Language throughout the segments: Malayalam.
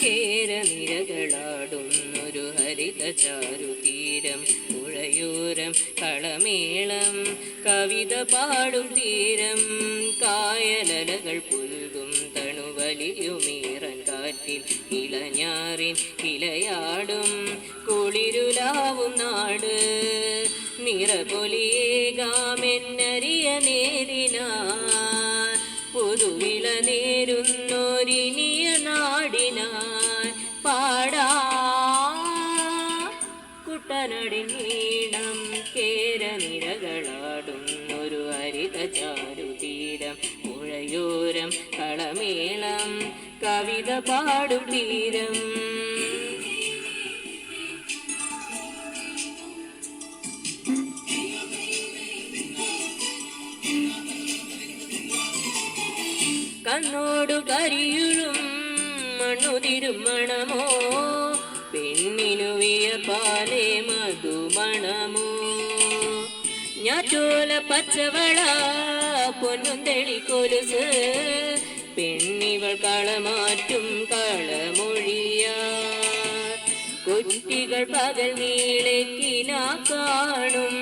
കേരനിരകളാടുന്നൊരു ഹരിത ചാരുതീരം പുഴയോരം കളമേളം കവിത പാടും തീരം കായലലകൾ പുൽകും തണുവലിയുമീറൻ കാറ്റിൽ ഇളഞ്ഞാറിൻ ഇലയാടും കുളിരുലാവും നാട് നിറപൊലിയേകാമെന്നറിയ നേരിനാൻ പുതുവിള നേരുന്നോരിനിയ നാടിനാൻ പാടാ കുട്ടനടിനീണം കേരനിരകളാടുന്നൊരു ഹരിത ചാരുതീരം പുഴയോരം കളമേളം കവിത പാടും തീരം കണ്ണോടു കരിയുഴും മണ്ണുതിരും മണമോ പെണ്ണിനു വിയപ്പാലേ മധുമണമോ ഞാറ്റോല പച്ചവള പൊന്നും തെളിക്കൊലുസ് പെണ്ണിവൾ കളമാറ്റും കളമൊഴിയാ കൊറ്റികൾ പകൽ നീളക്കിനാ കാണും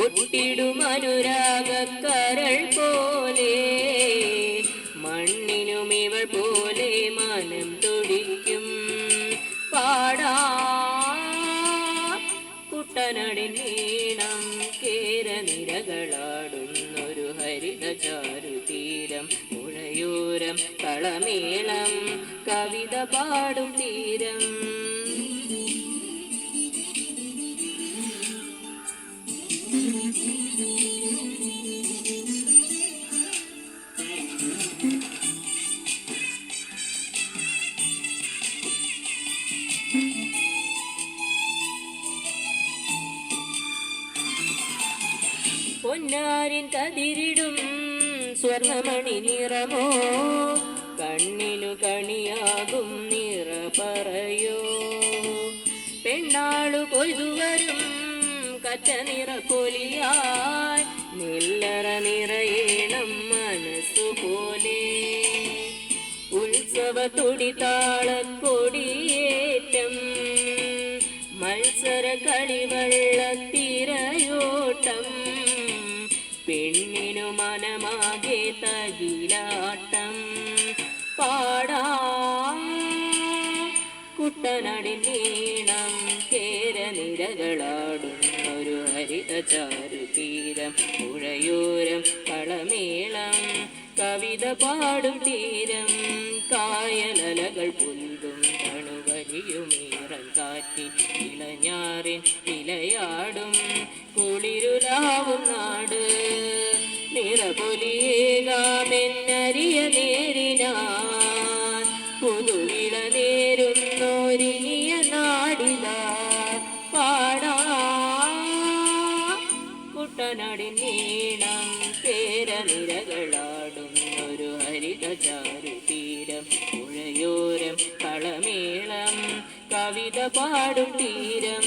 ഒട്ടിടും അനുരാഗക്കരൾ പോലെ മണ്ണിനും ഇവൾ പോലെ മനം തുടിക്കും പാടാ കുട്ടനടിനീണം കേരനിരകളാടുന്നൊരു ഹരിത ചാരുതീരം പുഴയോരം കളമേളം കവിത പാടും തീരം പൊന്നാരിൻ കതിരിടും സ്വർണമണി നിറമോ കണ്ണിനു കണിയാകും നിറ പറയോ പെണ്ണാളു കൊയ്തുവരും കച്ച നിറപ്പൊലിയായി നെല്ലറ നിറയേണം മനസ്സുപോലെ ഉത്സവ തുടിതാളക്കൊടിയേറ്റം മത്സര കളിവള്ളത്തിരയോട്ടം പെണ്ണിനു മനമാകെ തകിലാട്ടം പാടാ കുട്ടനടിനീണം കേരനിരകളാടുന്നൊരു ഹരിത ചാരുതീരം പുഴയോരം കളമേളം കവിത പാടും തീരം കായലലകൾ പുൽകും തണുവലിയുമീറൻ കാറ്റിൽ ഇളഞ്ഞാറിൻ ഇലയാടും കുളിരുലാവും നാട് നിറപൊലിയേകാമെന്നറിയ നേരിനാൻ പുതുവിള നേരുന്നോരിനിയ നാടിനാ പാടാ കുട്ടനടിനീണം കേരനിരകളാടുന്നൊരു ഹരിത ചാരുതീരം പുഴയോരം കളമേളം കവിത പാടും തീരം